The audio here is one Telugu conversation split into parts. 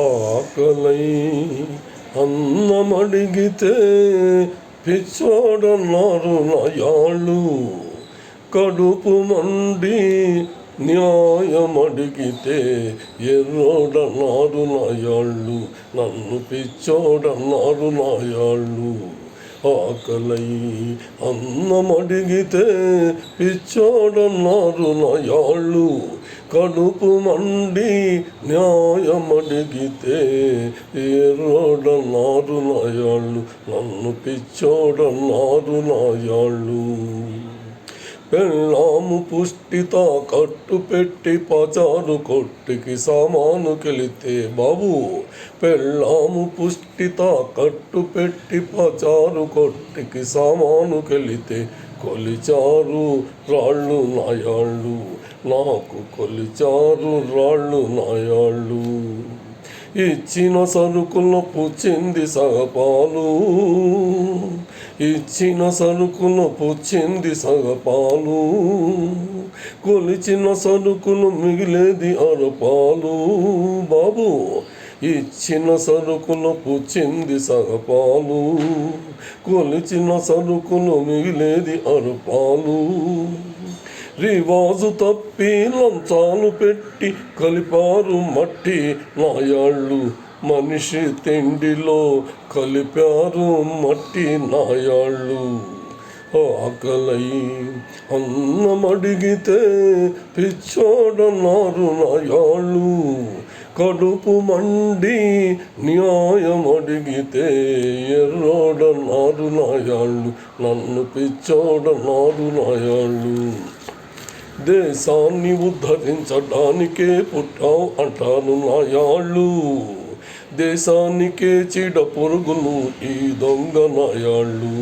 ఆకలై అన్నమడిగితే పిచ్చోడన్నారు నాయాళ్ళు, కడుపు మండి న్యాయమడిగితే ఎర్రోడన్నారు నాయాళ్ళు, నన్ను పిచ్చోడన్నారు నాయాళ్ళు. ఆకలై అన్నమడిగితే పిచ్చోడన్నారు నాయాళ్ళు, కడుపు మండి న్యాయమడిగితే ఎర్రోడన్నారు నాయాళ్ళు, నన్ను పిచ్చోడన్నారు నాయాళ్ళు. పెళ్ళాము పుష్టిత కట్టు పెట్టి పచారు కొట్టికి సామానుకెళితే బాబు, పెళ్ళాము పుష్టిత కట్టు పెట్టి పచారు కొట్టికి సామానుకెళితే కొలిచారు రాళ్ళు నాయాళ్ళు, నాకు కొలిచారు రాళ్ళు నాయాళ్ళు. ఇచ్చిన సరుకులు పుచ్చింది సగపాలు, ఇచ్చిన సరుకులు పుచ్చింది సగపాలు, కొలిచిన సరుకులు మిగిలేది అరపాలు. బాబు, ఇచ్చిన సరుకులు పుచ్చింది సగపాలు, కొలిచిన సరుకులు మిగిలేది అరపాలు. రివాజు తప్పి లంచాలు పెట్టి కలిపారు మట్టి నాయాళ్ళు, మనిషి తిండిలో కలిపారు మట్టి నాయాళ్ళు. ఆకలై అన్నమడిగితే పిచ్చోడన్నారు నాయాళ్ళు, కడుపు మండి న్యాయమడిగితే ఎర్రోడన్నారు నాయాళ్ళు, నన్ను పిచ్చోడన్నారు నాయాళ్ళు. దేశాన్ని ఉద్ధరించడానికే పుట్టాం అంటాను నాయాళ్ళు, దేశానికే చీడ పొరుగులు ఈ దొంగ నాయాళ్ళు.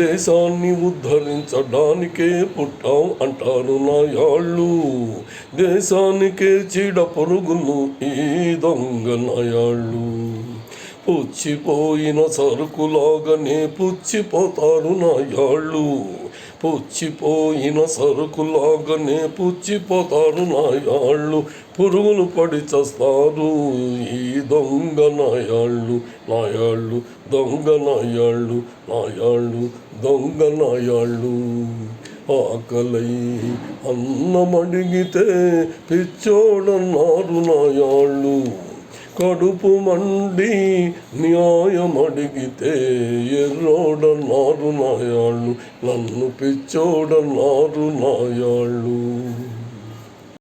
దేశాన్ని ఉద్ధరించడానికే పుట్టాం అంటారు నాయాళ్ళు, దేశానికే చీడ పొరుగులు ఈ దొంగ నాయాళ్ళు. పుచ్చిపోయిన సరుకులాగానే పుచ్చిపోతారు నాయాళ్ళు, పుచ్చిపోయిన సరుకులాగానే పుచ్చిపోతారు నాయాళ్ళు. పురుగులు పడి చస్తారు ఈ దొంగ నాయాళ్ళు, నాయాళ్ళు దొంగ నాయాళ్ళు, నాయాళ్ళు దొంగ నాయాళ్ళు. ఆకలై అన్నమడిగితే పిచ్చోడన్నారు నాయాళ్ళు, కడుపు మండి న్యాయమడిగితే ఎర్రోడన్నారు నాయాళ్ళు, నన్ను పిచ్చోడన్నారు నాయాళ్ళు.